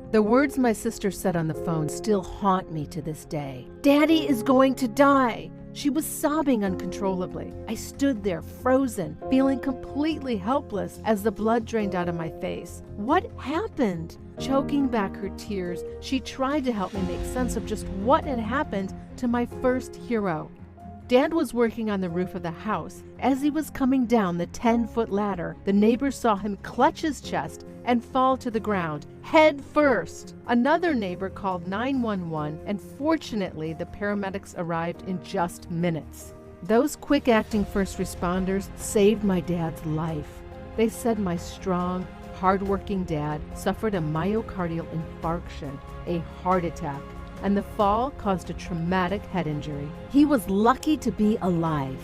The words my sister said on the phone still haunt me to this day. "Daddy is going to die." She was sobbing uncontrollably. I stood there frozen, feeling completely helpless as the blood drained out of my face. What happened? Choking back her tears, she tried to help me make sense of just what had happened to my first hero. Dad was working on the roof of the house. As he was coming down the 10-foot ladder, the neighbors saw him clutch his chest and fall to the ground, head first. Another neighbor called 911, and fortunately, the paramedics arrived in just minutes. Those quick-acting first responders saved my dad's life. They said my strong, hard-working dad suffered a myocardial infarction, a heart attack, and the fall caused a traumatic head injury. He was lucky to be alive.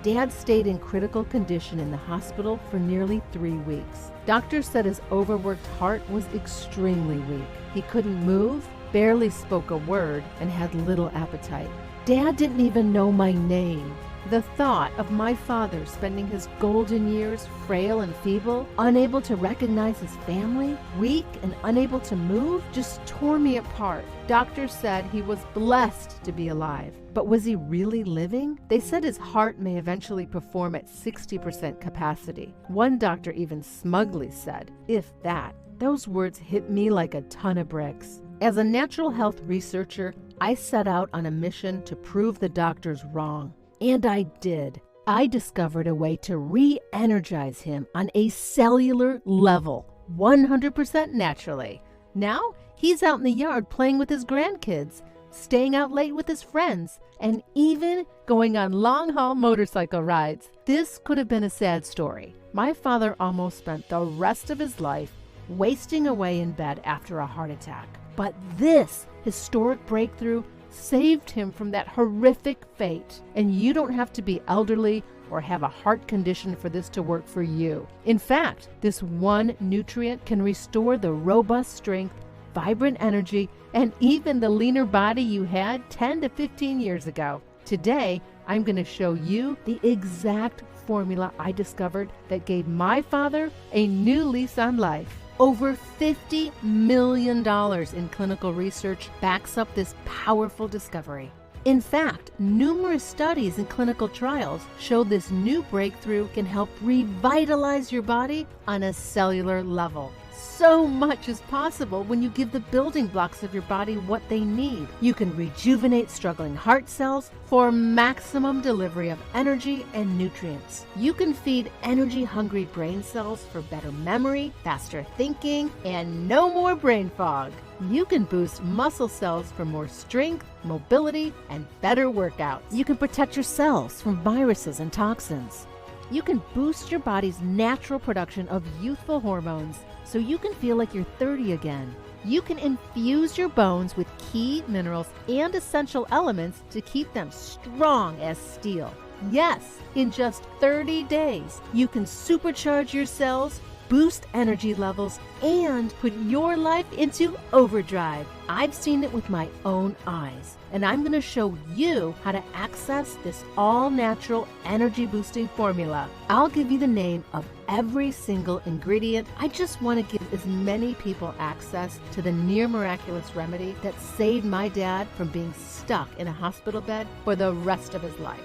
Dad stayed in critical condition in the hospital for nearly 3 weeks. Doctors said his overworked heart was extremely weak. He couldn't move, barely spoke a word, and had little appetite. Dad didn't even know my name. The thought of my father spending his golden years frail and feeble, unable to recognize his family, weak and unable to move, just tore me apart. Doctors said he was blessed to be alive. But was he really living? They said his heart may eventually perform at 60% capacity. One doctor even smugly said, "if that." Those words hit me like a ton of bricks. As a natural health researcher, I set out on a mission to prove the doctors wrong. And I did. I discovered a way to re-energize him on a cellular level, 100% naturally. Now, he's out in the yard playing with his grandkids, staying out late with his friends, and even going on long-haul motorcycle rides. This could have been a sad story. My father almost spent the rest of his life wasting away in bed after a heart attack. But this historic breakthrough saved him from that horrific fate. And you don't have to be elderly or have a heart condition for this to work for you. In fact, this one nutrient can restore the robust strength, vibrant energy, and even the leaner body you had 10 to 15 years ago. Today, I'm going to show you the exact formula I discovered that gave my father a new lease on life. Over $50 million in clinical research backs up this powerful discovery. In fact, numerous studies and clinical trials show this new breakthrough can help revitalize your body on a cellular level. So much is possible when you give the building blocks of your body what they need. You can rejuvenate struggling heart cells for maximum delivery of energy and nutrients. You can feed energy-hungry brain cells for better memory, faster thinking, and no more brain fog. You can boost muscle cells for more strength, mobility, and better workouts. You can protect your cells from viruses and toxins. You can boost your body's natural production of youthful hormones so you can feel like you're 30 again. You can infuse your bones with key minerals and essential elements to keep them strong as steel. Yes, in just 30 days, you can supercharge your cells, boost energy levels, and put your life into overdrive. I've seen it with my own eyes, and I'm going to show you how to access this all-natural energy-boosting formula. I'll give you the name of every single ingredient. I just want to give as many people access to the near-miraculous remedy that saved my dad from being stuck in a hospital bed for the rest of his life.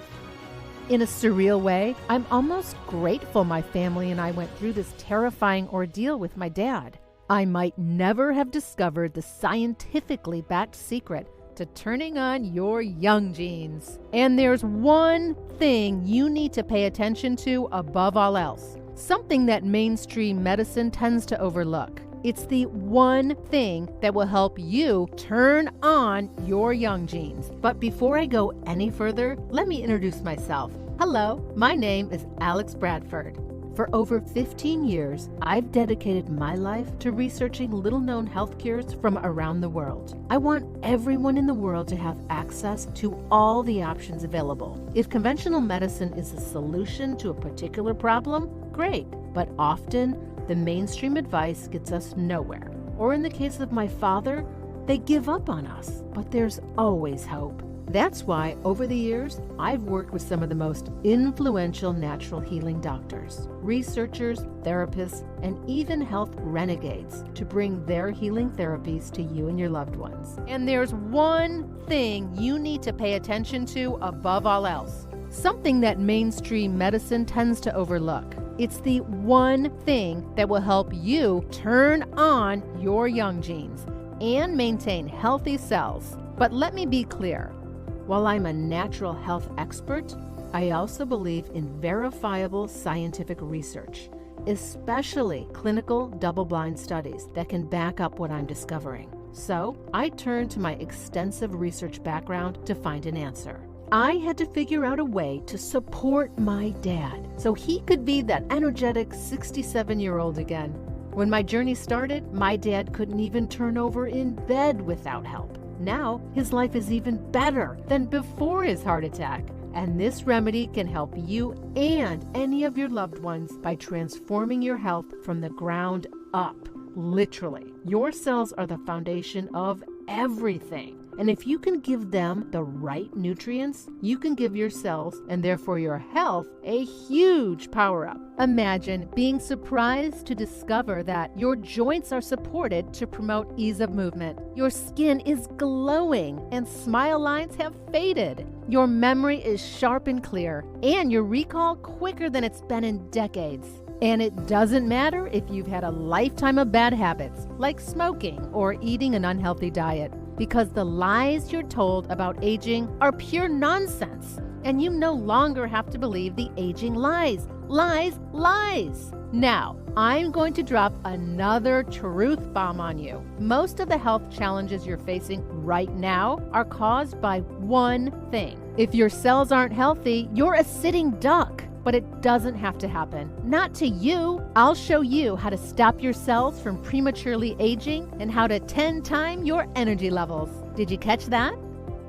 In a surreal way, I'm almost grateful my family and I went through this terrifying ordeal with my dad. I might never have discovered the scientifically backed secret to turning on your young genes. And there's one thing you need to pay attention to above all else, something that mainstream medicine tends to overlook. It's the one thing that will help you turn on your young genes. But before I go any further, let me introduce myself. Hello, my name is Alex Bradford. For over 15 years, I've dedicated my life to researching little-known health cures from around the world. I want everyone in the world to have access to all the options available. If conventional medicine is a solution to a particular problem, great, but often the mainstream advice gets us nowhere. Or in the case of my father, they give up on us. But there's always hope. That's why, over the years, I've worked with some of the most influential natural healing doctors, researchers, therapists, and even health renegades to bring their healing therapies to you and your loved ones. And there's one thing you need to pay attention to above all else, something that mainstream medicine tends to overlook. It's the one thing that will help you turn on your young genes and maintain healthy cells. But let me be clear. While I'm a natural health expert, I also believe in verifiable scientific research, especially clinical double-blind studies that can back up what I'm discovering. So I turned to my extensive research background to find an answer. I had to figure out a way to support my dad so he could be that energetic 67-year-old again. When my journey started, my dad couldn't even turn over in bed without help. Now, his life is even better than before his heart attack. And this remedy can help you and any of your loved ones by transforming your health from the ground up. Literally, your cells are the foundation of everything. And if you can give them the right nutrients, you can give your cells, and therefore your health, a huge power-up. Imagine being surprised to discover that your joints are supported to promote ease of movement. Your skin is glowing and smile lines have faded. Your memory is sharp and clear, and your recall quicker than it's been in decades. And it doesn't matter if you've had a lifetime of bad habits, like smoking or eating an unhealthy diet, because the lies you're told about aging are pure nonsense, and you no longer have to believe the aging lies. Lies, lies. Now, I'm going to drop another truth bomb on you. Most of the health challenges you're facing right now are caused by one thing. If your cells aren't healthy, you're a sitting duck. But it doesn't have to happen. Not to you. I'll show you how to stop your cells from prematurely aging and how to 10-time your energy levels. Did you catch that?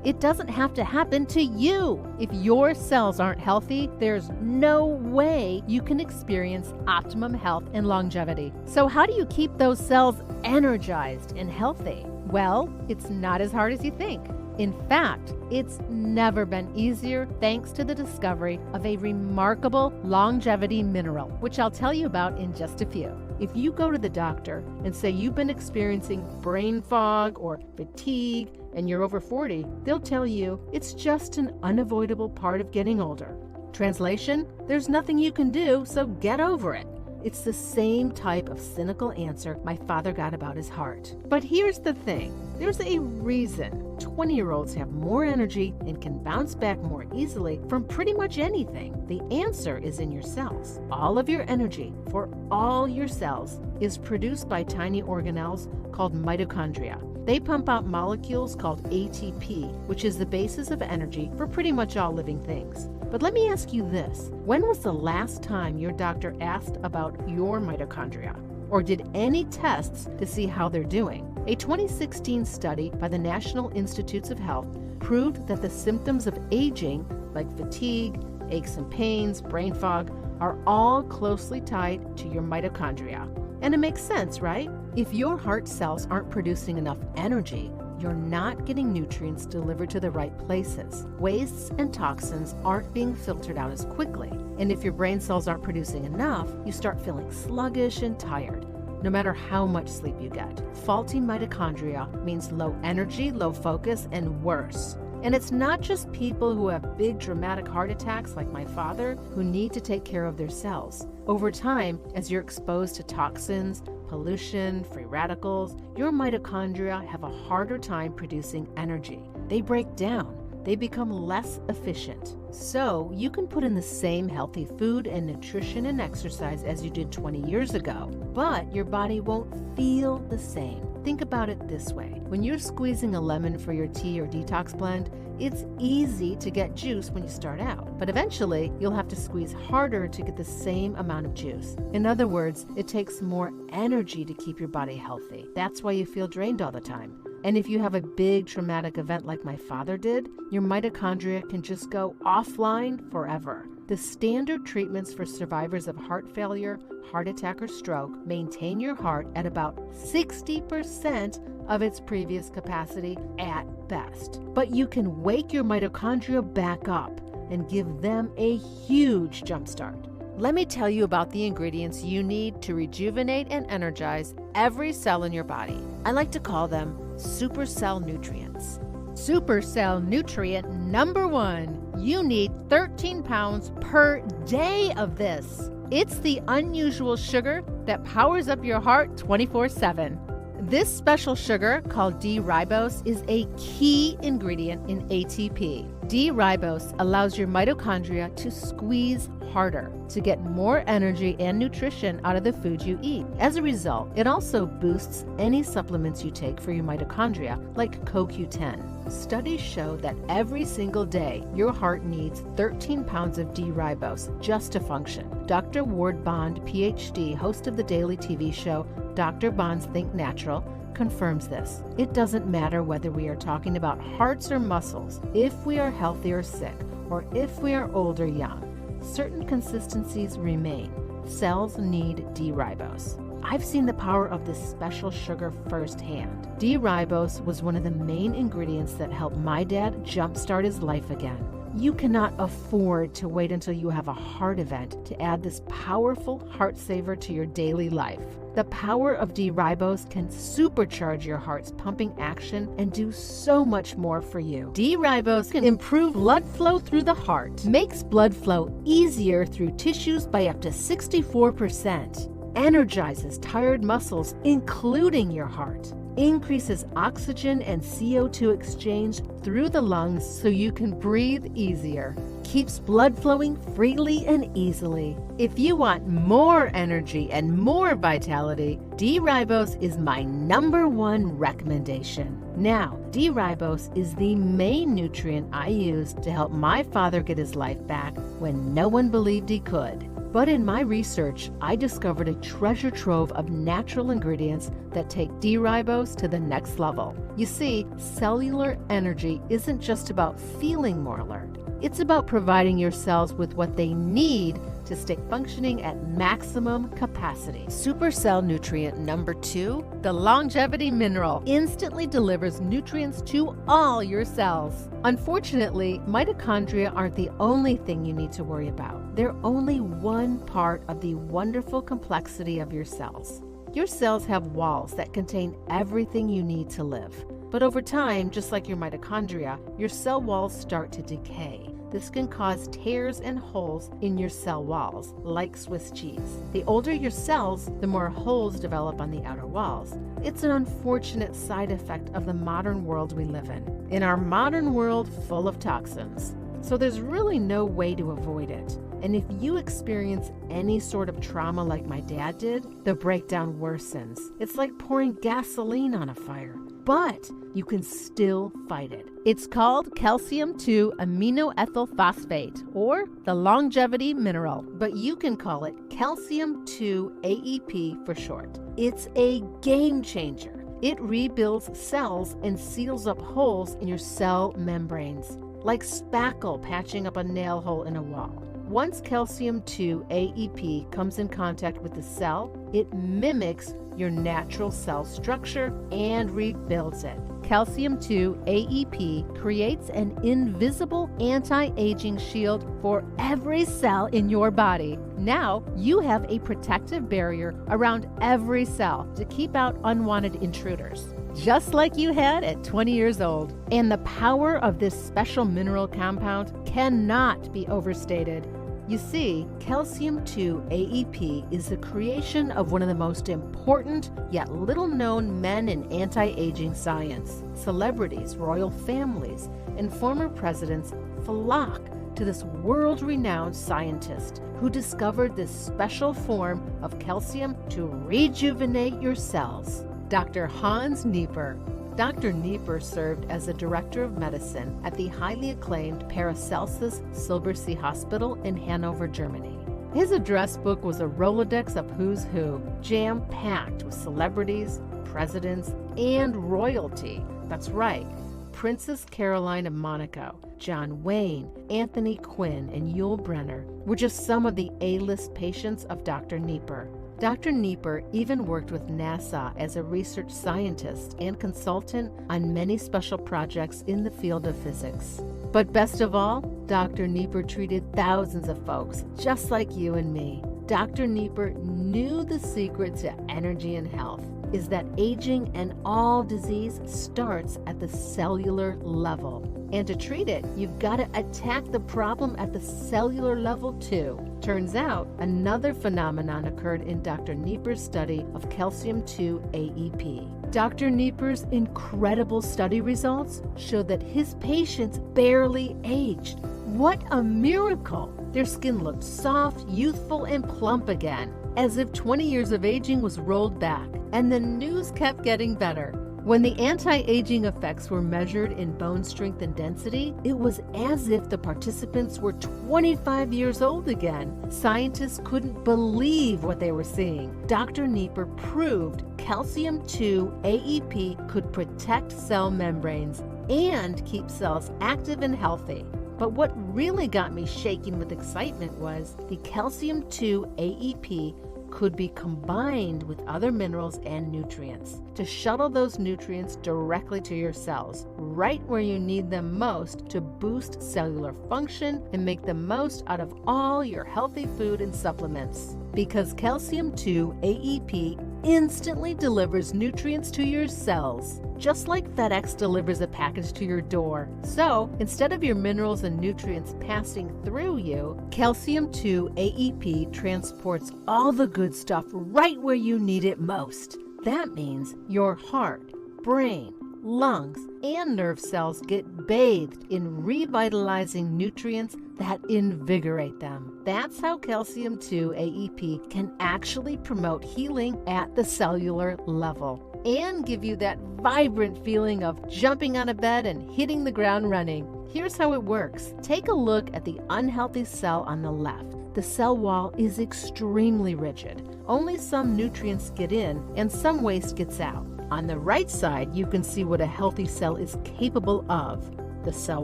It doesn't have to happen to you. If your cells aren't healthy, there's no way you can experience optimum health and longevity. So how do you keep those cells energized and healthy? Well, it's not as hard as you think. In fact, it's never been easier thanks to the discovery of a remarkable longevity mineral, which I'll tell you about in just a few. If you go to the doctor and say you've been experiencing brain fog or fatigue and you're over 40, they'll tell you it's just an unavoidable part of getting older. Translation, there's nothing you can do, so get over it. It's the same type of cynical answer my father got about his heart. But here's the thing. There's a reason 20-year-olds have more energy and can bounce back more easily from pretty much anything. The answer is in your cells. All of your energy for all your cells is produced by tiny organelles called mitochondria. They pump out molecules called ATP, which is the basis of energy for pretty much all living things. But let me ask you this. When was the last time your doctor asked about your mitochondria? Or did any tests to see how they're doing? A 2016 study by the National Institutes of Health proved that the symptoms of aging, like fatigue, aches and pains, brain fog, are all closely tied to your mitochondria. And it makes sense, right? If your heart cells aren't producing enough energy, you're not getting nutrients delivered to the right places. Wastes and toxins aren't being filtered out as quickly. And if your brain cells aren't producing enough, you start feeling sluggish and tired, no matter how much sleep you get. Faulty mitochondria means low energy, low focus, and worse. And it's not just people who have big dramatic heart attacks like my father who need to take care of their cells. Over time, as you're exposed to toxins, pollution, free radicals, your mitochondria have a harder time producing energy. They break down. They become less efficient. So you can put in the same healthy food and nutrition and exercise as you did 20 years ago, but your body won't feel the same. Think about it this way. When you're squeezing a lemon for your tea or detox blend, it's easy to get juice when you start out, but eventually you'll have to squeeze harder to get the same amount of juice. In other words, it takes more energy to keep your body healthy. That's why you feel drained all the time. And if you have a big traumatic event like my father did, your mitochondria can just go offline forever. The standard treatments for survivors of heart failure, heart attack, or stroke maintain your heart at about 60% of its previous capacity at best. But you can wake your mitochondria back up and give them a huge jumpstart. Let me tell you about the ingredients you need to rejuvenate and energize every cell in your body. I like to call them supercell nutrients. Supercell nutrient number 1. You need 13 pounds per day of this. It's the unusual sugar that powers up your heart 24/7. This special sugar, called D-ribose, is a key ingredient in ATP. D-ribose allows your mitochondria to squeeze harder to get more energy and nutrition out of the food you eat. As a result, it also boosts any supplements you take for your mitochondria, like CoQ10. Studies show that every single day, your heart needs 13 pounds of D-ribose just to function. Dr. Ward Bond, PhD, host of the daily TV show Dr. Bond's Think Natural, confirms this. It doesn't matter whether we are talking about hearts or muscles, if we are healthy or sick, or if we are old or young. Certain consistencies remain. Cells need D-ribose. I've seen the power of this special sugar firsthand. D-ribose was one of the main ingredients that helped my dad jumpstart his life again. You cannot afford to wait until you have a heart event to add this powerful heart saver to your daily life. The power of D-ribose can supercharge your heart's pumping action and do so much more for you. D-ribose can improve blood flow through the heart, makes blood flow easier through tissues by up to 64%, energizes tired muscles, including your heart, increases oxygen and CO2 exchange through the lungs so you can breathe easier, keeps blood flowing freely and easily. If you want more energy and more vitality, D-ribose is my number 1 recommendation. Now, D-ribose is the main nutrient I used to help my father get his life back when no one believed he could. But in my research, I discovered a treasure trove of natural ingredients that take D-ribose to the next level. You see, cellular energy isn't just about feeling more alert. It's about providing your cells with what they need to stay functioning at maximum capacity. Supercell nutrient number 2, the longevity mineral, instantly delivers nutrients to all your cells. Unfortunately, mitochondria aren't the only thing you need to worry about. They're only one part of the wonderful complexity of your cells. Your cells have walls that contain everything you need to live. But over time, just like your mitochondria, your cell walls start to decay. This can cause tears and holes in your cell walls, like Swiss cheese. The older your cells, the more holes develop on the outer walls. It's an unfortunate side effect of the modern world we live in our modern world full of toxins. So there's really no way to avoid it. And if you experience any sort of trauma like my dad did, the breakdown worsens. It's like pouring gasoline on a fire. But you can still fight it. It's called calcium 2 aminoethyl phosphate, or the longevity mineral, but you can call it calcium 2 AEP for short. It's a game changer. It rebuilds cells and seals up holes in your cell membranes, like spackle patching up a nail hole in a wall. Once calcium 2 AEP comes in contact with the cell, it mimics your natural cell structure and rebuilds it. Calcium 2 AEP creates an invisible anti-aging shield for every cell in your body. Now you have a protective barrier around every cell to keep out unwanted intruders, just like you had at 20 years old. And the power of this special mineral compound cannot be overstated. You see, calcium 2 AEP is the creation of one of the most important yet little known men in anti-aging science. Celebrities, royal families, and former presidents flock to this world-renowned scientist who discovered this special form of calcium to rejuvenate your cells. Dr. Hans Nieper. Dr. Nieper served as the director of medicine at the highly acclaimed Paracelsus Silbersee Hospital in Hanover, Germany. His address book was a Rolodex of who's who, jam-packed with celebrities, presidents, and royalty. That's right, Princess Caroline of Monaco, John Wayne, Anthony Quinn, and Yul Brynner were just some of the A-list patients of Dr. Nieper. Dr. Nieper even worked with NASA as a research scientist and consultant on many special projects in the field of physics. But best of all, Dr. Nieper treated thousands of folks just like you and me. Dr. Nieper knew the secret to energy and health is that aging and all disease starts at the cellular level. And to treat it, you've got to attack the problem at the cellular level too. Turns out, another phenomenon occurred in Dr. Nieper's study of calcium-2 AEP. Dr. Nieper's incredible study results showed that his patients barely aged. What a miracle! Their skin looked soft, youthful, and plump again, as if 20 years of aging was rolled back. And the news kept getting better. When the anti-aging effects were measured in bone strength and density, it was as if the participants were 25 years old again. Scientists couldn't believe what they were seeing. Dr. Nieper proved calcium-2 AEP could protect cell membranes and keep cells active and healthy. But what really got me shaking with excitement was the calcium-2 AEP could be combined with other minerals and nutrients to shuttle those nutrients directly to your cells, right where you need them most to boost cellular function and make the most out of all your healthy food and supplements. Because calcium-2 AEP instantly delivers nutrients to your cells, just like FedEx delivers a package to your door. So, instead of your minerals and nutrients passing through you, calcium-2 AEP transports all the good stuff right where you need it most. That means your heart, brain, lungs, and nerve cells get bathed in revitalizing nutrients that invigorate them. That's how calcium-2 AEP can actually promote healing at the cellular level and give you that vibrant feeling of jumping out of bed and hitting the ground running. Here's how it works. Take a look at the unhealthy cell on the left. The cell wall is extremely rigid. Only some nutrients get in and some waste gets out. On the right side, you can see what a healthy cell is capable of. The cell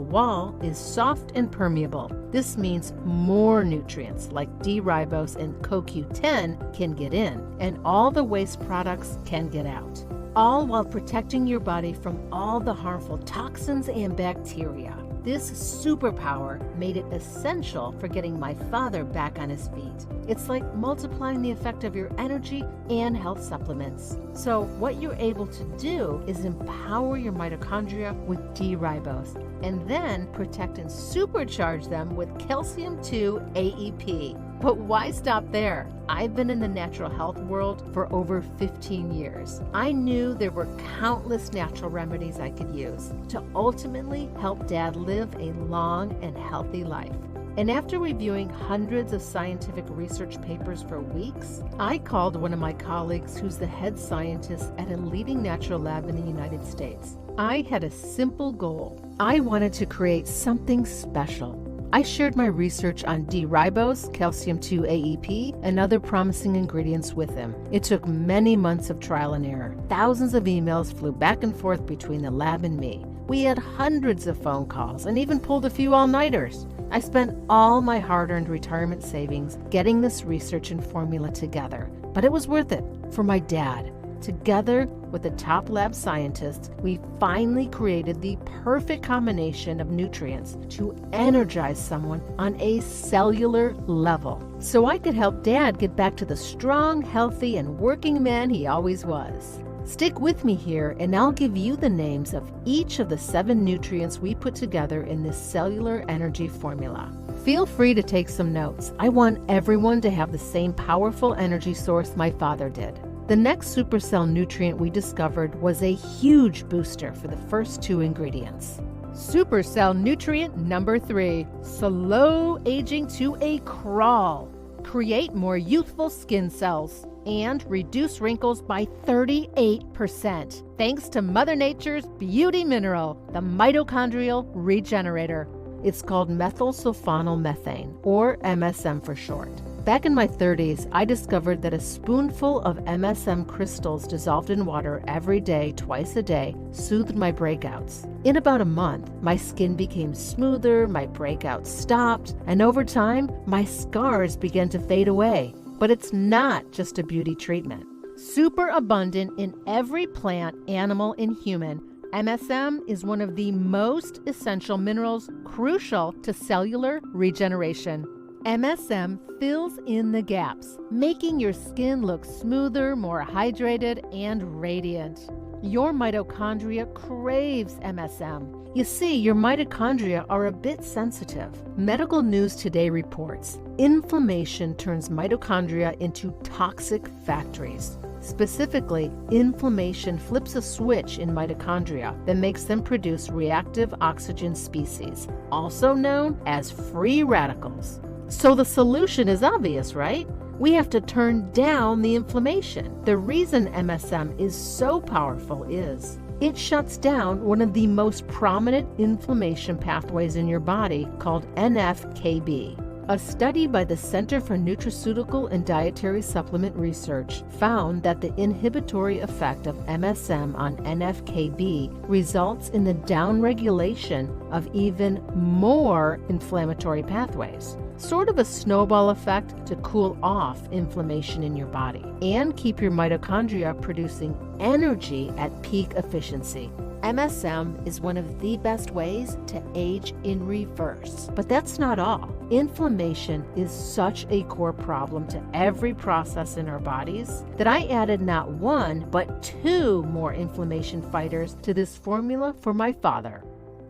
wall is soft and permeable. This means more nutrients like D-ribose and CoQ10 can get in, and all the waste products can get out, all while protecting your body from all the harmful toxins and bacteria. This superpower made it essential for getting my father back on his feet. It's like multiplying the effect of your energy and health supplements. So what you're able to do is empower your mitochondria with D-ribose and then protect and supercharge them with calcium-2 AEP. But why stop there? I've been in the natural health world for over 15 years. I knew there were countless natural remedies I could use to ultimately help Dad live a long and healthy life. And after reviewing hundreds of scientific research papers for weeks, I called one of my colleagues who's the head scientist at a leading natural lab in the United States. I had a simple goal. I wanted to create something special. I shared my research on D-ribose, calcium-2 AEP, and other promising ingredients with him. It took many months of trial and error. Thousands of emails flew back and forth between the lab and me. We had hundreds of phone calls and even pulled a few all-nighters. I spent all my hard-earned retirement savings getting this research and formula together, but it was worth it for my dad. Together with the top lab scientists, we finally created the perfect combination of nutrients to energize someone on a cellular level, so I could help Dad get back to the strong, healthy, and working man he always was. Stick with me here and I'll give you the names of each of the 7 nutrients we put together in this cellular energy formula. Feel free to take some notes. I want everyone to have the same powerful energy source my father did. The next supercell nutrient we discovered was a huge booster for the first 2 ingredients. Supercell nutrient number 3, slow aging to a crawl. Create more youthful skin cells and reduce wrinkles by 38%, thanks to Mother Nature's beauty mineral, the mitochondrial regenerator. It's called methylsulfonyl methane, or MSM for short. Back in my 30s, I discovered that a spoonful of MSM crystals dissolved in water every day, twice a day, soothed my breakouts. In about a month, my skin became smoother, my breakouts stopped, and over time, my scars began to fade away. But it's not just a beauty treatment. Super abundant in every plant, animal, and human, MSM is one of the most essential minerals crucial to cellular regeneration. MSM fills in the gaps, making your skin look smoother, more hydrated, and radiant. Your mitochondria craves MSM. You see, your mitochondria are a bit sensitive. Medical News Today reports, inflammation turns mitochondria into toxic factories. Specifically, inflammation flips a switch in mitochondria that makes them produce reactive oxygen species, also known as free radicals. So the solution is obvious, right? We have to turn down the inflammation. The reason MSM is so powerful is it shuts down one of the most prominent inflammation pathways in your body called NF-κB. A study by the Center for Nutraceutical and Dietary Supplement Research found that the inhibitory effect of MSM on NF-κB results in the downregulation of even more inflammatory pathways. Sort of a snowball effect to cool off inflammation in your body and keep your mitochondria producing energy at peak efficiency. MSM is one of the best ways to age in reverse. But that's not all. Inflammation is such a core problem to every process in our bodies that I added not one, but two more inflammation fighters to this formula for my father.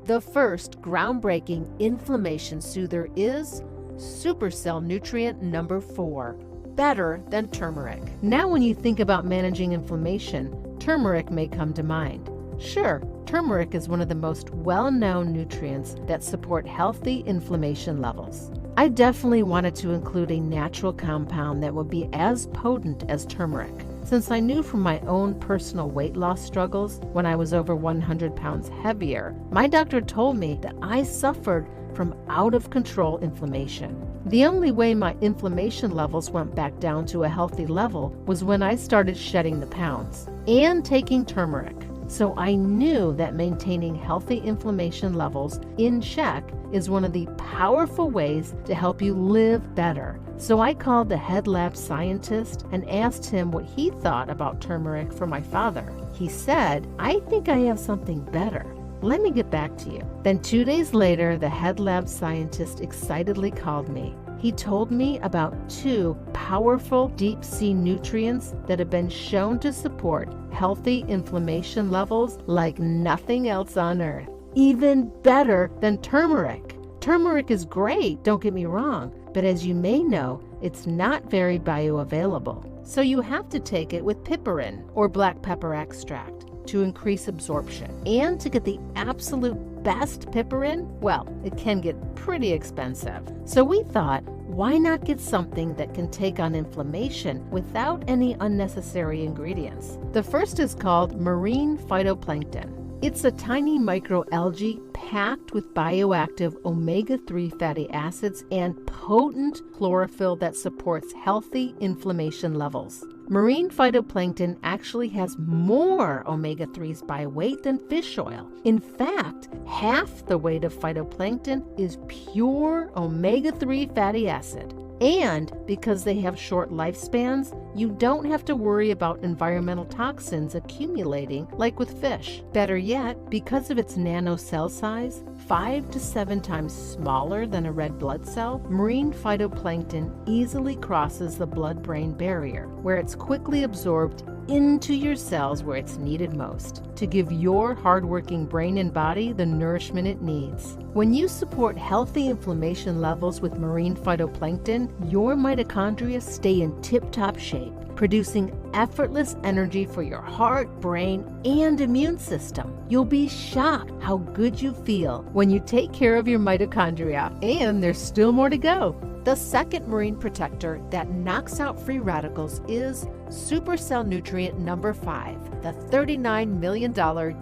The first groundbreaking inflammation soother is Supercell nutrient number 4, better than turmeric. Now when you think about managing inflammation, turmeric may come to mind. Sure, turmeric is one of the most well-known nutrients that support healthy inflammation levels. I definitely wanted to include a natural compound that would be as potent as turmeric, since I knew from my own personal weight loss struggles when I was over 100 pounds heavier. My doctor told me that I suffered from out-of-control inflammation. The only way my inflammation levels went back down to a healthy level was when I started shedding the pounds and taking turmeric. So I knew that maintaining healthy inflammation levels in check is one of the powerful ways to help you live better. So I called the head lab scientist and asked him what he thought about turmeric for my father. He said, "I think I have something better. Let me get back to you." Then 2 days later, the head lab scientist excitedly called me. He told me about 2 powerful deep sea nutrients that have been shown to support healthy inflammation levels like nothing else on earth. Even better than turmeric. Turmeric is great, don't get me wrong, but as you may know, it's not very bioavailable. So you have to take it with piperine or black pepper extract to increase absorption. And to get the absolute best piperine, well, it can get pretty expensive. So we thought, why not get something that can take on inflammation without any unnecessary ingredients? The first is called marine phytoplankton. It's a tiny microalgae packed with bioactive omega-3 fatty acids and potent chlorophyll that supports healthy inflammation levels. Marine phytoplankton actually has more omega-3s by weight than fish oil. In fact, half the weight of phytoplankton is pure omega-3 fatty acid. And because they have short lifespans, you don't have to worry about environmental toxins accumulating like with fish. Better yet, because of its nano cell size, 5 to 7 times smaller than a red blood cell, marine phytoplankton easily crosses the blood-brain barrier, where it's quickly absorbed into your cells where it's needed most, to give your hardworking brain and body the nourishment it needs. When you support healthy inflammation levels with marine phytoplankton, your mitochondria stay in tip-top shape, producing effortless energy for your heart, brain, and immune system. You'll be shocked how good you feel when you take care of your mitochondria, and there's still more to go. The second marine protector that knocks out free radicals is Supercell nutrient number 5, the $39 million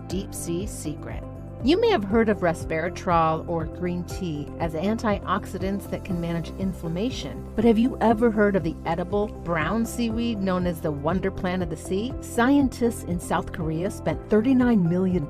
deep sea secret. You may have heard of resveratrol or green tea as antioxidants that can manage inflammation, but have you ever heard of the edible brown seaweed known as the wonder plant of the sea? Scientists in South Korea spent $39 million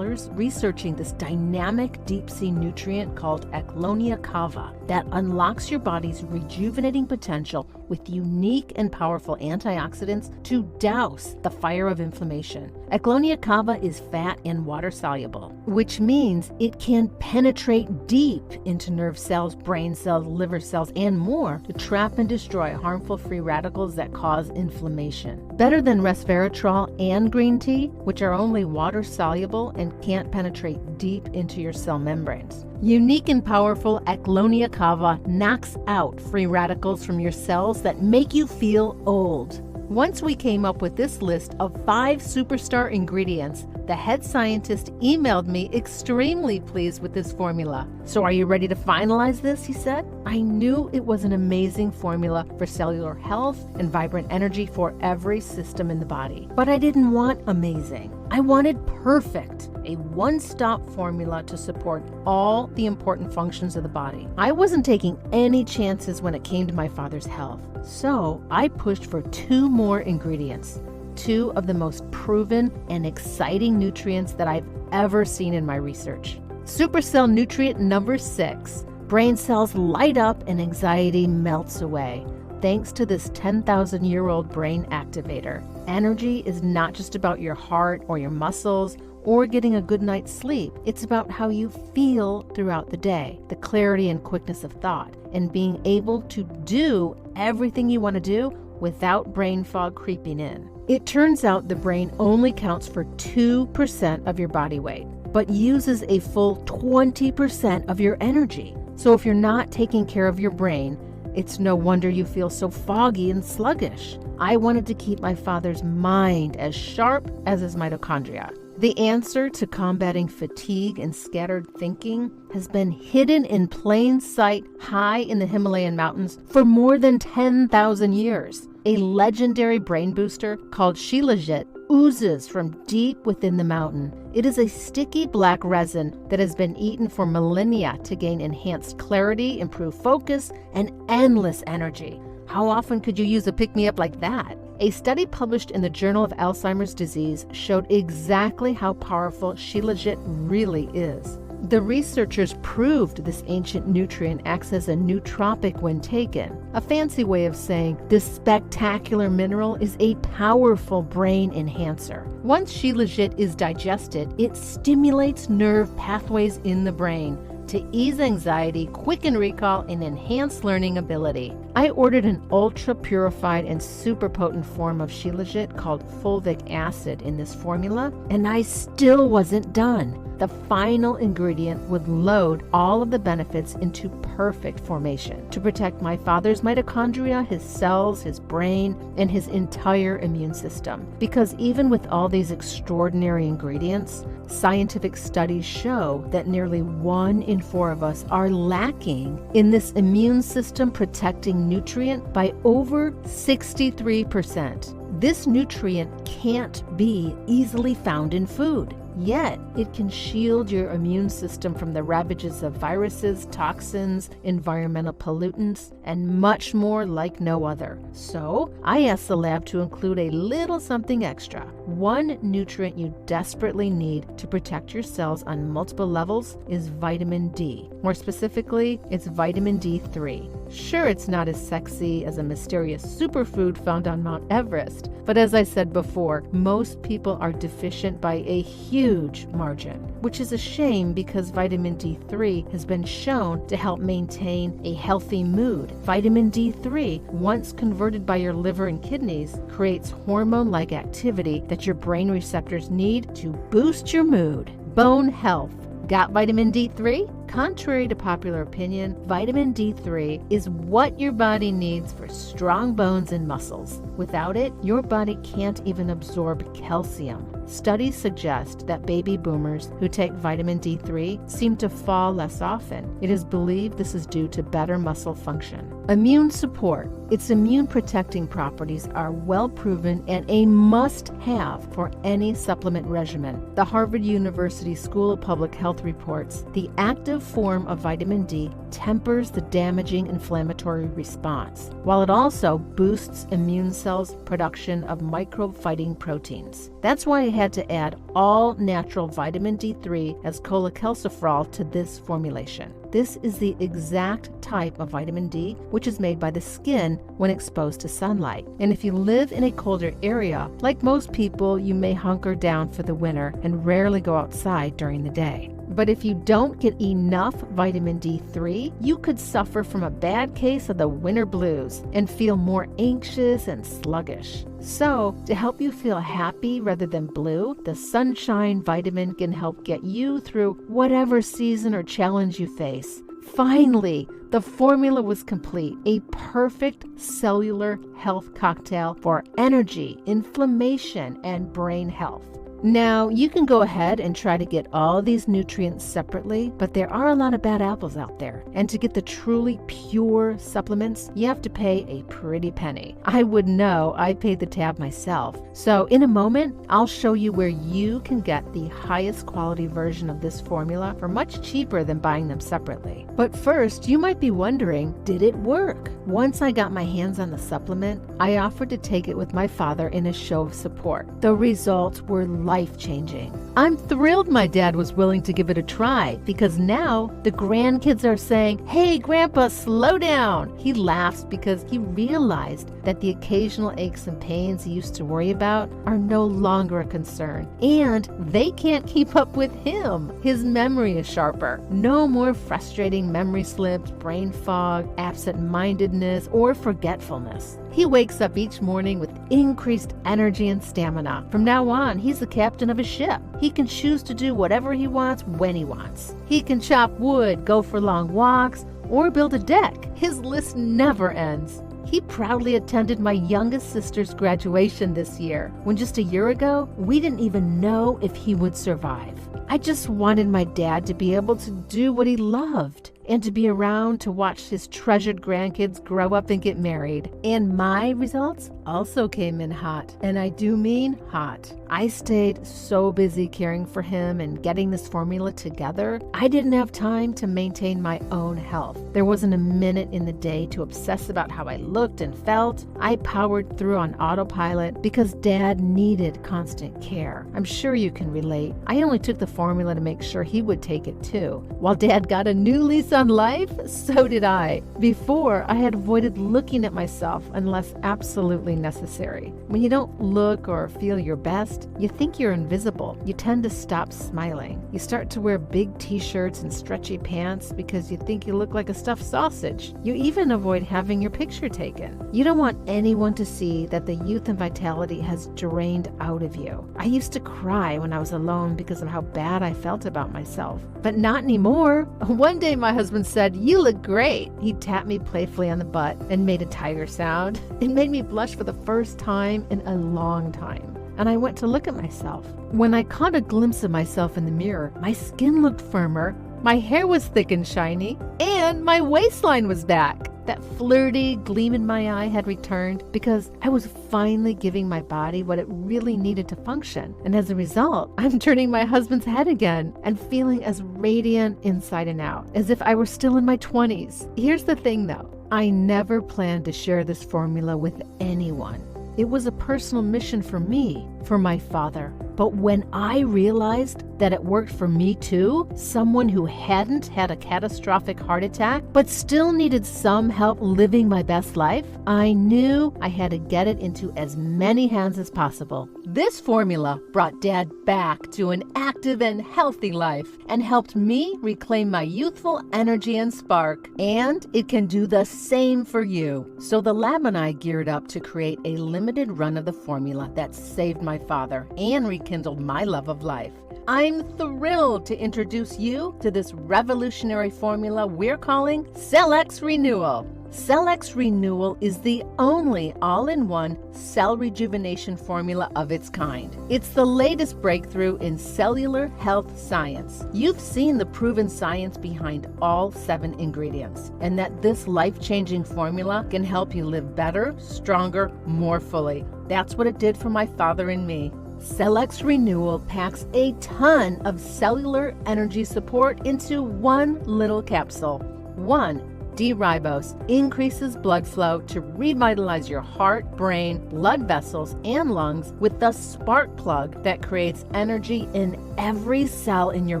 researching this dynamic deep-sea nutrient called Eclonia cava that unlocks your body's rejuvenating potential with unique and powerful antioxidants to douse the fire of inflammation. Eclonia cava is fat and water soluble, which means it can penetrate deep into nerve cells, brain cells, liver cells, and more to trap and destroy harmful free radicals that cause inflammation. Better than resveratrol and green tea, which are only water soluble and can't penetrate deep into your cell membranes. Unique and powerful Eclonia cava knocks out free radicals from your cells that make you feel old. Once we came up with this list of 5 superstar ingredients, the head scientist emailed me extremely pleased with this formula. "So are you ready to finalize this?" he said. I knew it was an amazing formula for cellular health and vibrant energy for every system in the body. But I didn't want amazing. I wanted perfect, a one-stop formula to support all the important functions of the body. I wasn't taking any chances when it came to my father's health. So I pushed for 2 more ingredients. 2 of the most proven and exciting nutrients that I've ever seen in my research. Supercell nutrient number 6. Brain cells light up and anxiety melts away, thanks to this 10,000-year-old brain activator. Energy is not just about your heart or your muscles or getting a good night's sleep. It's about how you feel throughout the day, the clarity and quickness of thought, and being able to do everything you want to do without brain fog creeping in. It turns out the brain only counts for 2% of your body weight, but uses a full 20% of your energy. So if you're not taking care of your brain, it's no wonder you feel so foggy and sluggish. I wanted to keep my father's mind as sharp as his mitochondria. The answer to combating fatigue and scattered thinking has been hidden in plain sight high in the Himalayan mountains for more than 10,000 years. A legendary brain booster called Shilajit oozes from deep within the mountain. It is a sticky black resin that has been eaten for millennia to gain enhanced clarity, improved focus, and endless energy. How often could you use a pick-me-up like that? A study published in the Journal of Alzheimer's Disease showed exactly how powerful Shilajit really is. The researchers proved this ancient nutrient acts as a nootropic when taken, a fancy way of saying this spectacular mineral is a powerful brain enhancer. Once Shilajit is digested, it stimulates nerve pathways in the brain to ease anxiety, quicken recall, and enhance learning ability. I ordered an ultra-purified and super potent form of Shilajit called fulvic acid in this formula, and I still wasn't done. The final ingredient would load all of the benefits into perfect formation to protect my father's mitochondria, his cells, his brain, and his entire immune system. Because even with all these extraordinary ingredients, scientific studies show that nearly 1 in 4 of us are lacking in this immune system protecting nutrient by over 63%. This nutrient can't be easily found in food. Yet, it can shield your immune system from the ravages of viruses, toxins, environmental pollutants, and much more like no other. So, I asked the lab to include a little something extra. 1 nutrient you desperately need to protect your cells on multiple levels is vitamin D. More specifically, it's vitamin D3. Sure, it's not as sexy as a mysterious superfood found on Mount Everest, but as I said before, most people are deficient by a huge margin, which is a shame because vitamin D3 has been shown to help maintain a healthy mood. Vitamin D3, once converted by your liver and kidneys, creates hormone-like activity that your brain receptors need to boost your mood. Bone health. Got vitamin D3? Contrary to popular opinion, vitamin D3 is what your body needs for strong bones and muscles. Without it, your body can't even absorb calcium. Studies suggest that baby boomers who take vitamin D3 seem to fall less often. It is believed this is due to better muscle function. Immune support. Its immune protecting properties are well proven and a must-have for any supplement regimen. The Harvard University School of Public Health reports the active form of vitamin D tempers the damaging inflammatory response, while it also boosts immune cells' production of microbe-fighting proteins. That's why I had to add all natural vitamin D3 as cholecalciferol to this formulation. This is the exact type of vitamin D which is made by the skin when exposed to sunlight. And if you live in a colder area, like most people, you may hunker down for the winter and rarely go outside during the day. But if you don't get enough vitamin D3, you could suffer from a bad case of the winter blues and feel more anxious and sluggish. So, to help you feel happy rather than blue, the Sunshine Vitamin can help get you through whatever season or challenge you face. Finally, the formula was complete, a perfect cellular health cocktail for energy, inflammation, and brain health. Now, you can go ahead and try to get all these nutrients separately, but there are a lot of bad apples out there. And to get the truly pure supplements, you have to pay a pretty penny. I would know, I paid the tab myself. So in a moment, I'll show you where you can get the highest quality version of this formula for much cheaper than buying them separately. But first, you might be wondering, did it work? Once I got my hands on the supplement, I offered to take it with my father in a show of support. The results were life-changing. I'm thrilled my dad was willing to give it a try because now the grandkids are saying, "Hey, Grandpa, slow down." He laughs because he realized that the occasional aches and pains he used to worry about are no longer a concern. And they can't keep up with him. His memory is sharper. No more frustrating memory slips, brain fog, absent-mindedness, or forgetfulness. He wakes up each morning with increased energy and stamina. From now on, he's the captain of a ship. He can choose to do whatever he wants when he wants. He can chop wood, go for long walks, or build a deck. His list never ends. He proudly attended my youngest sister's graduation this year, when just a year ago, we didn't even know if he would survive. I just wanted my dad to be able to do what he loved and to be around to watch his treasured grandkids grow up and get married. And my results also came in hot, and I do mean hot. I stayed so busy caring for him and getting this formula together, I didn't have time to maintain my own health. There wasn't a minute in the day to obsess about how I looked and felt. I powered through on autopilot because Dad needed constant care. I'm sure you can relate. I only took the formula to make sure he would take it too. While Dad got a new lease on life, so did I. Before, I had avoided looking at myself unless absolutely necessary. When you don't look or feel your best, you think you're invisible. You tend to stop smiling. You start to wear big t-shirts and stretchy pants because you think you look like a stuffed sausage. You even avoid having your picture taken. You don't want anyone to see that the youth and vitality has drained out of you. I used to cry when I was alone because of how bad I felt about myself. But not anymore. One day my husband said, "You look great." He tapped me playfully on the butt and made a tiger sound. It made me blush for the first time in a long time. And I went to look at myself. When I caught a glimpse of myself in the mirror, my skin looked firmer, my hair was thick and shiny, and my waistline was back. That flirty gleam in my eye had returned because I was finally giving my body what it really needed to function. And as a result, I'm turning my husband's head again and feeling as radiant inside and out, as if I were still in my 20s. Here's the thing though, I never planned to share this formula with anyone. It was a personal mission for me, for my father. But when I realized that it worked for me too, someone who hadn't had a catastrophic heart attack, but still needed some help living my best life, I knew I had to get it into as many hands as possible. This formula brought Dad back to an active and healthy life and helped me reclaim my youthful energy and spark. And it can do the same for you. So the lab and I geared up to create a limited run of the formula that saved my father and rekindled my love of life. I'm thrilled to introduce you to this revolutionary formula we're calling Cell-X Renewal. Cell-X Renewal is the only all-in-one cell rejuvenation formula of its kind. It's the latest breakthrough in cellular health science. You've seen the proven science behind all 7 ingredients, and that this life-changing formula can help you live better, stronger, more fully. That's what it did for my father and me. Cell-X Renewal packs a ton of cellular energy support into one little capsule. 1. D-ribose increases blood flow to revitalize your heart, brain, blood vessels, and lungs with the spark plug that creates energy in every cell in your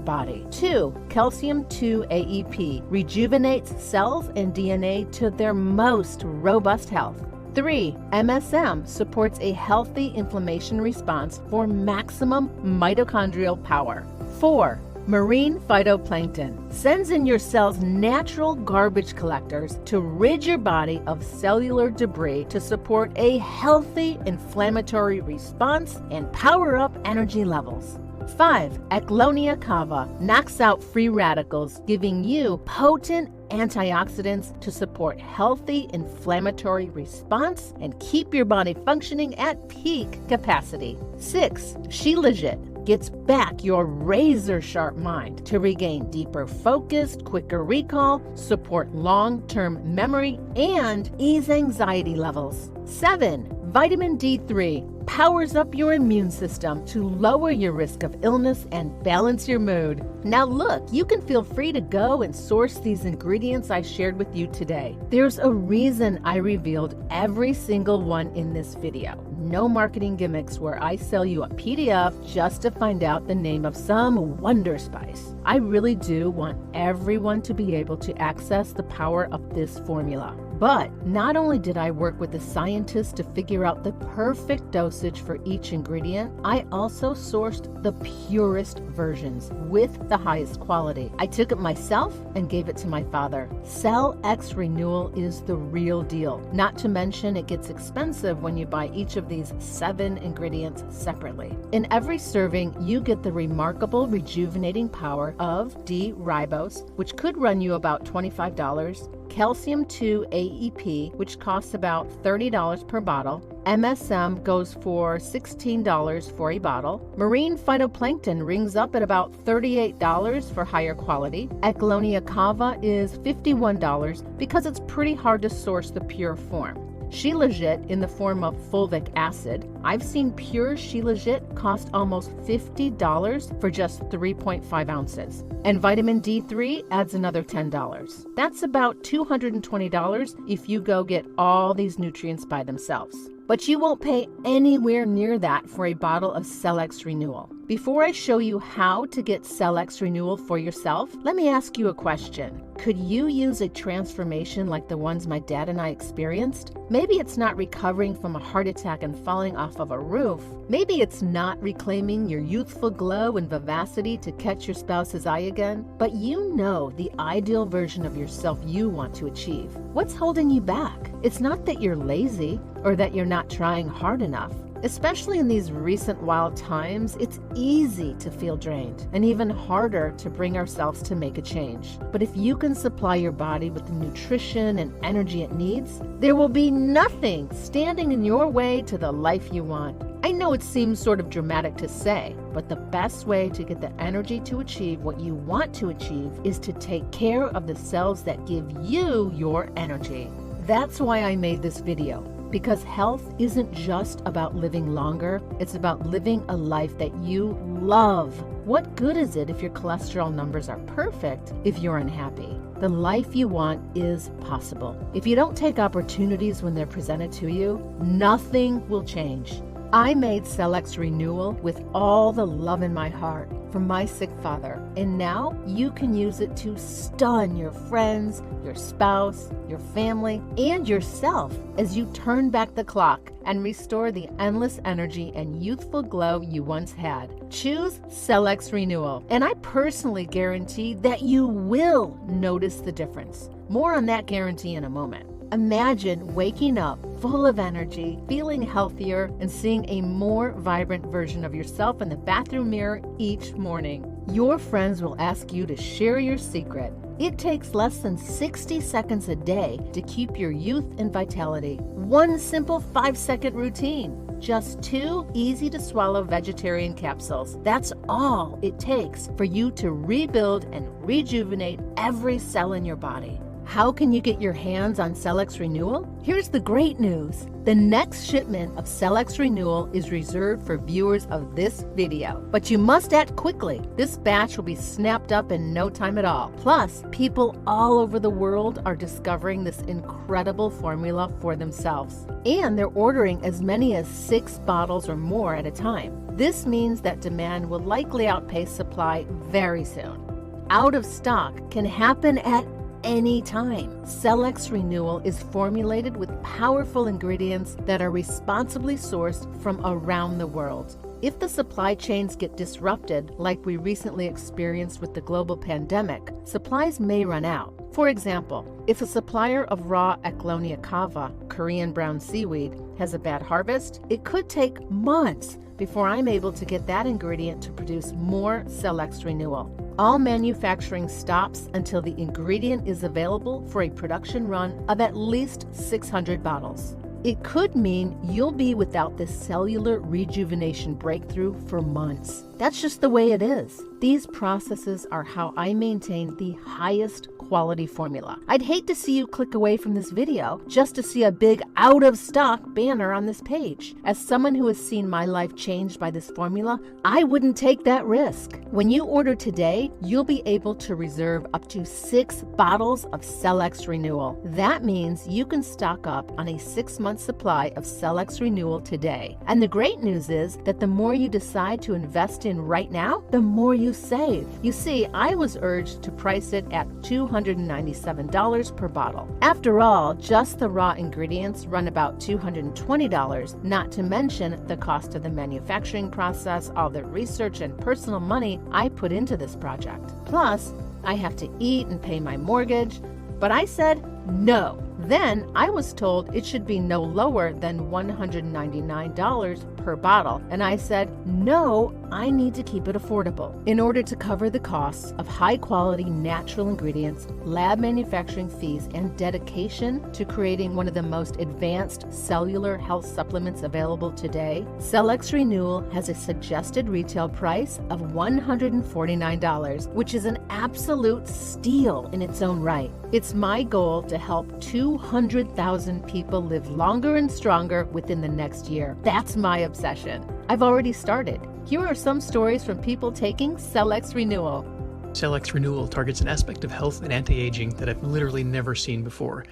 body. 2. Calcium 2 AEP rejuvenates cells and DNA to their most robust health. 3. MSM supports a healthy inflammation response for maximum mitochondrial power. 4. Marine phytoplankton sends in your cell's natural garbage collectors to rid your body of cellular debris to support a healthy inflammatory response and power up energy levels. 5. Eclonia cava knocks out free radicals, giving you potent antioxidants to support healthy inflammatory response and keep your body functioning at peak capacity. 6. Shilajit gets back your razor-sharp mind to regain deeper focus, quicker recall, support long-term memory, and ease anxiety levels. 7. Vitamin D3 powers up your immune system to lower your risk of illness and balance your mood. Now look, you can feel free to go and source these ingredients I shared with you today. There's a reason I revealed every single one in this video. No marketing gimmicks where I sell you a PDF just to find out the name of some wonder spice. I really do want everyone to be able to access the power of this formula. But not only did I work with the scientists to figure out the perfect dosage for each ingredient, I also sourced the purest versions with the highest quality. I took it myself and gave it to my father. Cell-X Renewal is the real deal. Not to mention it gets expensive when you buy each of these 7 ingredients separately. In every serving, you get the remarkable rejuvenating power of D-ribose, which could run you about $25, Calcium 2 AEP, which costs about $30 per bottle. MSM goes for $16 for a bottle. Marine phytoplankton rings up at about $38 for higher quality. Eclonia cava is $51 because it's pretty hard to source the pure form. Shilajit in the form of fulvic acid. I've seen pure Shilajit cost almost $50 for just 3.5 ounces. And vitamin D3 adds another $10. That's about $220 if you go get all these nutrients by themselves. But you won't pay anywhere near that for a bottle of Cell-X Renewal. Before I show you how to get Cell-X Renewal for yourself, let me ask you a question. Could you use a transformation like the ones my dad and I experienced? Maybe it's not recovering from a heart attack and falling off of a roof. Maybe it's not reclaiming your youthful glow and vivacity to catch your spouse's eye again. But you know the ideal version of yourself you want to achieve. What's holding you back? It's not that you're lazy or that you're not trying hard enough. Especially in these recent wild times, it's easy to feel drained and even harder to bring ourselves to make a change. But if you can supply your body with the nutrition and energy it needs, there will be nothing standing in your way to the life you want. I know it seems sort of dramatic to say, but the best way to get the energy to achieve what you want to achieve is to take care of the cells that give you your energy. That's why I made this video. Because health isn't just about living longer, it's about living a life that you love. What good is it if your cholesterol numbers are perfect if you're unhappy? The life you want is possible. If you don't take opportunities when they're presented to you, nothing will change. I made Cell-X Renewal with all the love in my heart for my sick father, and now you can use it to stun your friends, your spouse, your family, and yourself as you turn back the clock and restore the endless energy and youthful glow you once had. Choose Cell-X Renewal, and I personally guarantee that you will notice the difference. More on that guarantee in a moment. Imagine waking up full of energy, feeling healthier, and seeing a more vibrant version of yourself in the bathroom mirror each morning. Your friends will ask you to share your secret. It takes less than 60 seconds a day to keep your youth and vitality. One simple 5-second routine. Just 2 easy-to-swallow vegetarian capsules. That's all it takes for you to rebuild and rejuvenate every cell in your body. How can you get your hands on Cellex Renewal? Here's the great news. The next shipment of Cellex Renewal is reserved for viewers of this video. But you must act quickly. This batch will be snapped up in no time at all. Plus, people all over the world are discovering this incredible formula for themselves. And they're ordering as many as 6 bottles or more at a time. This means that demand will likely outpace supply very soon. Out of stock can happen at any time. Cellex Renewal is formulated with powerful ingredients that are responsibly sourced from around the world. If the supply chains get disrupted, like we recently experienced with the global pandemic, supplies may run out. For example, if a supplier of raw Ecklonia cava, Korean brown seaweed, has a bad harvest, it could take months before I'm able to get that ingredient to produce more Cellex Renewal. All manufacturing stops until the ingredient is available for a production run of at least 600 bottles. It could mean you'll be without this cellular rejuvenation breakthrough for months. That's just the way it is. These processes are how I maintain the highest quality formula. I'd hate to see you click away from this video just to see a big out of stock banner on this page. As someone who has seen my life changed by this formula, I wouldn't take that risk. When you order today, you'll be able to reserve up to 6 bottles of Cellex Renewal. That means you can stock up on a 6-month supply of Cellex Renewal today. And the great news is that the more you decide to invest in right now, the more you save. You see, I was urged to price it at $297 per bottle. After all, just the raw ingredients run about $220, not to mention the cost of the manufacturing process, all the research and personal money I put into this project. Plus, I have to eat and pay my mortgage, but I said no. Then I was told it should be no lower than $199 per bottle, and I said, no, I need to keep it affordable. In order to cover the costs of high-quality natural ingredients, lab manufacturing fees, and dedication to creating one of the most advanced cellular health supplements available today, Cellex Renewal has a suggested retail price of $149, which is an absolute steal in its own right. It's my goal to help 200,000 people live longer and stronger within the next year. That's my obsession. I've already started. Here are some stories from people taking Cellex Renewal. Cellex Renewal targets an aspect of health and anti-aging that I've literally never seen before.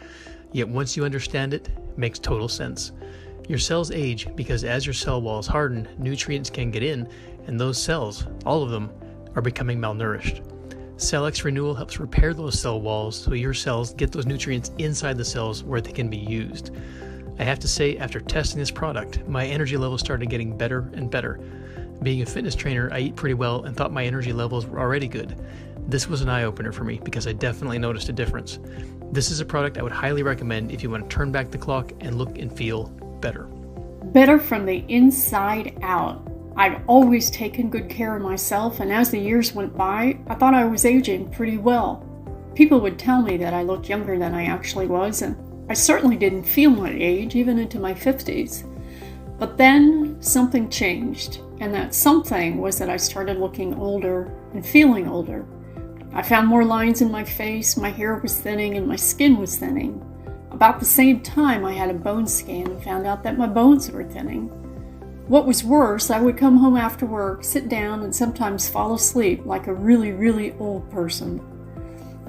Yet once you understand it, it makes total sense. Your cells age because as your cell walls harden, nutrients can get in, and those cells, all of them, are becoming malnourished. Cellex Renewal helps repair those cell walls so your cells get those nutrients inside the cells where they can be used. I have to say, after testing this product, my energy levels started getting better and better. Being a fitness trainer, I eat pretty well and thought my energy levels were already good. This was an eye-opener for me because I definitely noticed a difference. This is a product I would highly recommend if you want to turn back the clock and look and feel better. Better from the inside out. I've always taken good care of myself, and as the years went by, I thought I was aging pretty well. People would tell me that I looked younger than I actually was, and I certainly didn't feel my age even into my 50s. But then something changed, and that something was that I started looking older and feeling older. I found more lines in my face, my hair was thinning, and my skin was thinning. About the same time, I had a bone scan and found out that my bones were thinning. What was worse, I would come home after work, sit down, and sometimes fall asleep like a really, really old person.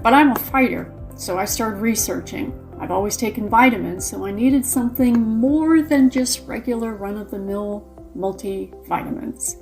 But I'm a fighter, so I started researching. I've always taken vitamins, so I needed something more than just regular run-of-the-mill multivitamins.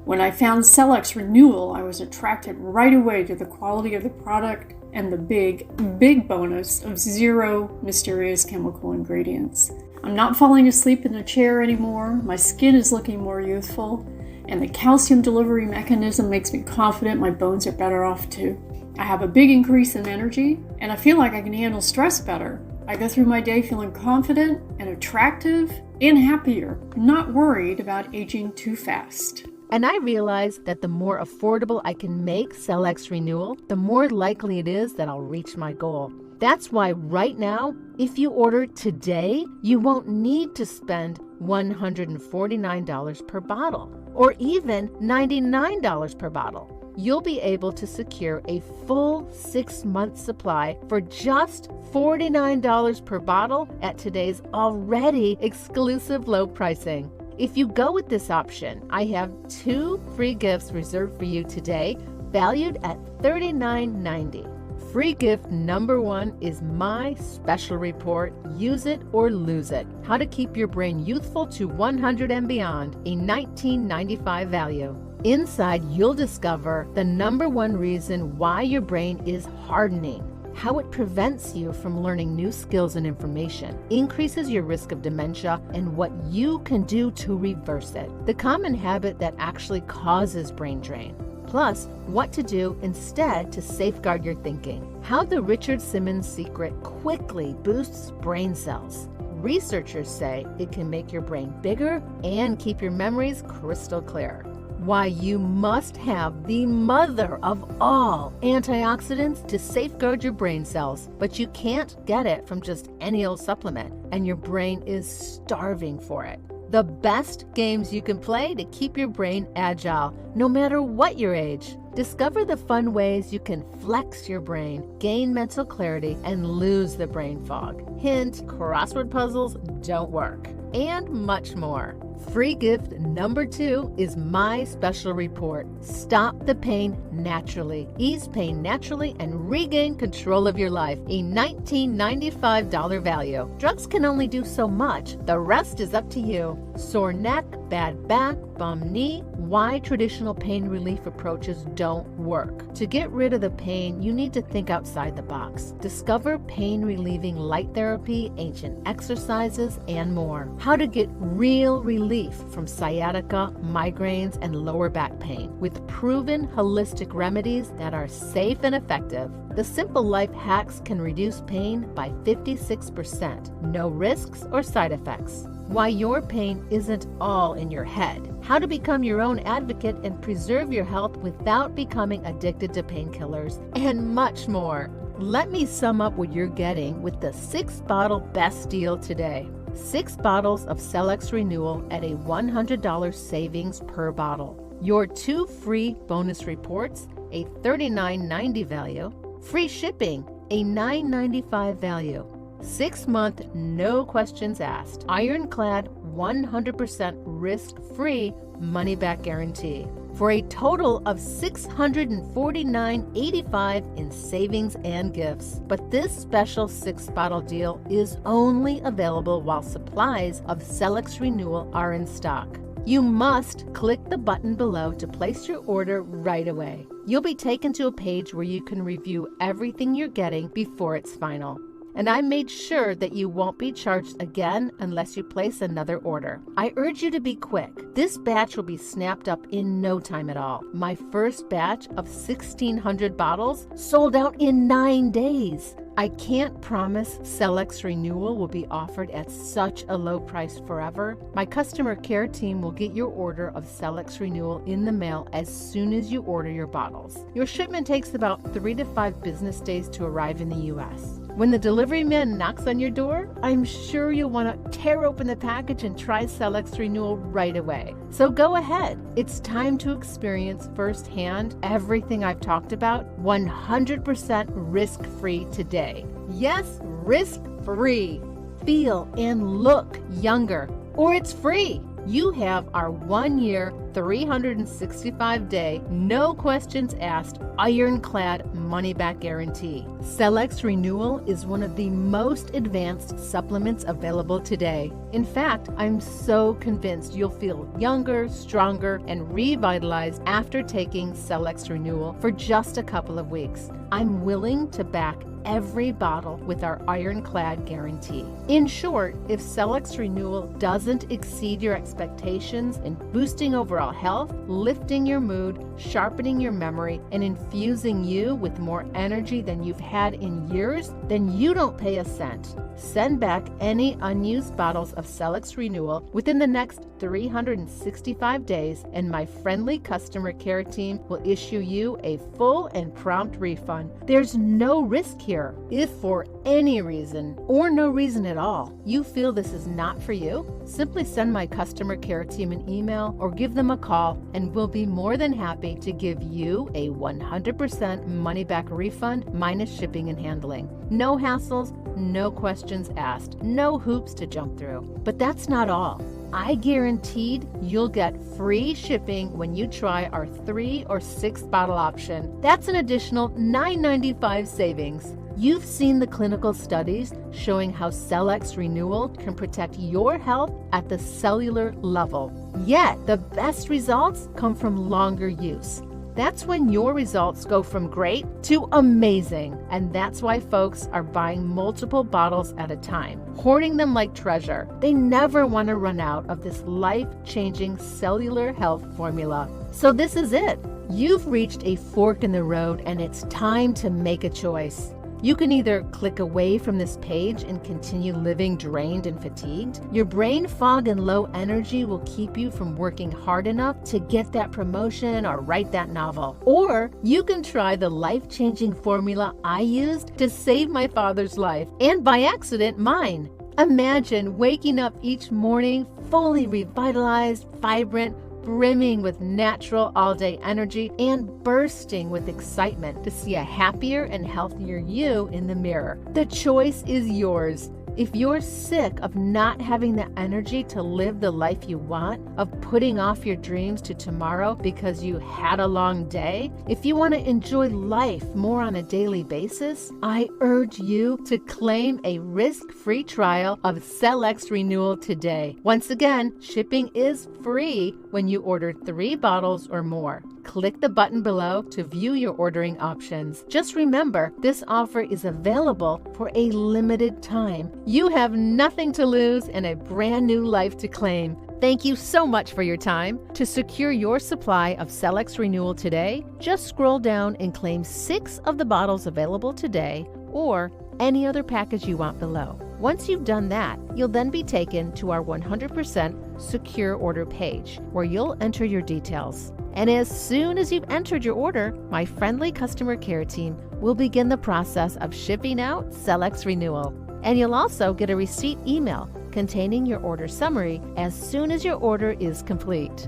When I found Cellex Renewal, I was attracted right away to the quality of the product and the big bonus of 0 mysterious chemical ingredients. I'm not falling asleep in a chair anymore, my skin is looking more youthful, and the calcium delivery mechanism makes me confident my bones are better off too. I have a big increase in energy, and I feel like I can handle stress better. I go through my day feeling confident and attractive and happier, not worried about aging too fast. And I realize that the more affordable I can make Cell-X Renewal, the more likely it is that I'll reach my goal. That's why right now, if you order today, you won't need to spend $149 per bottle or even $99 per bottle. You'll be able to secure a full 6-month supply for just $49 per bottle at today's already exclusive low pricing. If you go with this option, I have 2 free gifts reserved for you today, valued at $39.90. Free gift number 1 is my special report, Use It or Lose It, How to Keep Your Brain Youthful to 100 and Beyond, a $19.95 value. Inside, you'll discover the number 1 reason why your brain is hardening, how it prevents you from learning new skills and information, increases your risk of dementia, and what you can do to reverse it, the common habit that actually causes brain drain. Plus, what to do instead to safeguard your thinking, how the Richard Simmons secret quickly boosts brain cells. Researchers say it can make your brain bigger and keep your memories crystal clear. Why you must have the mother of all antioxidants to safeguard your brain cells, but you can't get it from just any old supplement, and your brain is starving for it. The best games you can play to keep your brain agile, no matter what your age. Discover the fun ways you can flex your brain, gain mental clarity, and lose the brain fog. Hint, crossword puzzles don't work. And much more. Free gift number 2 is my special report, Stop the Pain Naturally, Ease Pain Naturally, and Regain Control of Your Life, a $19.95 value. Drugs can only do so much. The rest is up to you. Sore neck, bad back, bum knee, why traditional pain relief approaches don't work. To get rid of the pain, you need to think outside the box. Discover pain-relieving light therapy, ancient exercises, and more. How to get real relief from sciatica, migraines, and lower back pain with proven holistic remedies that are safe and effective. The simple life hacks can reduce pain by 56%. No risks or side effects. Why your pain isn't all in your head. How to become your own advocate and preserve your health without becoming addicted to painkillers, and much more. Let me sum up what you're getting with the 6-bottle best deal today. 6 bottles of Cell-X Renewal at a $100 savings per bottle. Your 2 free bonus reports, a $39.90 value. Free shipping, a $9.95 value. 6-month, no questions asked. Ironclad 100% risk-free money-back guarantee. For a total of $649.85 in savings and gifts. But this special 6-bottle deal is only available while supplies of Cell-X Renewal are in stock. You must click the button below to place your order right away. You'll be taken to a page where you can review everything you're getting before it's final. And I made sure that you won't be charged again unless you place another order. I urge you to be quick. This batch will be snapped up in no time at all. My first batch of 1,600 bottles sold out in 9 days. I can't promise Cell-X Renewal will be offered at such a low price forever. My customer care team will get your order of Cell-X Renewal in the mail as soon as you order your bottles. Your shipment takes about 3 to 5 business days to arrive in the U.S. When the delivery man knocks on your door, I'm sure you'll want to tear open the package and try Cell-X Renewal right away. So go ahead. It's time to experience firsthand everything I've talked about 100% risk-free today. Yes, risk-free. Feel and look younger, or it's free. You have our 1-year, 365-day, no questions asked, ironclad money-back guarantee. Cell-X Renewal is one of the most advanced supplements available today. In fact, I'm so convinced you'll feel younger, stronger, and revitalized after taking Cell-X Renewal for just a couple of weeks. I'm willing to back every bottle with our ironclad guarantee. In short, if Cell-X Renewal doesn't exceed your expectations in boosting over overall health, lifting your mood, sharpening your memory, and infusing you with more energy than you've had in years, then you don't pay a cent. Send back any unused bottles of Cellex Renewal within the next 365 days, and my friendly customer care team will issue you a full and prompt refund. There's no risk here. If for any reason, or no reason at all, you feel this is not for you, simply send my customer care team an email or give them a call, and we'll be more than happy to give you a 100% money-back refund minus shipping and handling. No hassles, no questions asked, no hoops to jump through. But that's not all. I guaranteed you'll get free shipping when you try our 3 or 6 bottle option. That's an additional $9.95 savings. You've seen the clinical studies showing how Cellex Renewal can protect your health at the cellular level. Yet, the best results come from longer use. That's when your results go from great to amazing. And that's why folks are buying multiple bottles at a time, hoarding them like treasure. They never want to run out of this life-changing cellular health formula. So this is it. You've reached a fork in the road, and it's time to make a choice. You can either click away from this page and continue living drained and fatigued. Your brain fog and low energy will keep you from working hard enough to get that promotion or write that novel. Or you can try the life-changing formula I used to save my father's life, and by accident, mine. Imagine waking up each morning fully revitalized, vibrant, brimming with natural all-day energy, and bursting with excitement to see a happier and healthier you in the mirror. The choice is yours. If you're sick of not having the energy to live the life you want, of putting off your dreams to tomorrow because you had a long day, if you want to enjoy life more on a daily basis, I urge you to claim a risk-free trial of Cellex Renewal today. Once again, shipping is free when you order 3 bottles or more. Click the button below to view your ordering options. Just remember, this offer is available for a limited time. You have nothing to lose and a brand new life to claim. Thank you so much for your time. To secure your supply of Cellex Renewal today, just scroll down and claim 6 of the bottles available today, or any other package you want below. Once you've done that, you'll then be taken to our 100% secure order page, where you'll enter your details. And as soon as you've entered your order, my friendly customer care team will begin the process of shipping out Cellex Renewal. And you'll also get a receipt email containing your order summary as soon as your order is complete.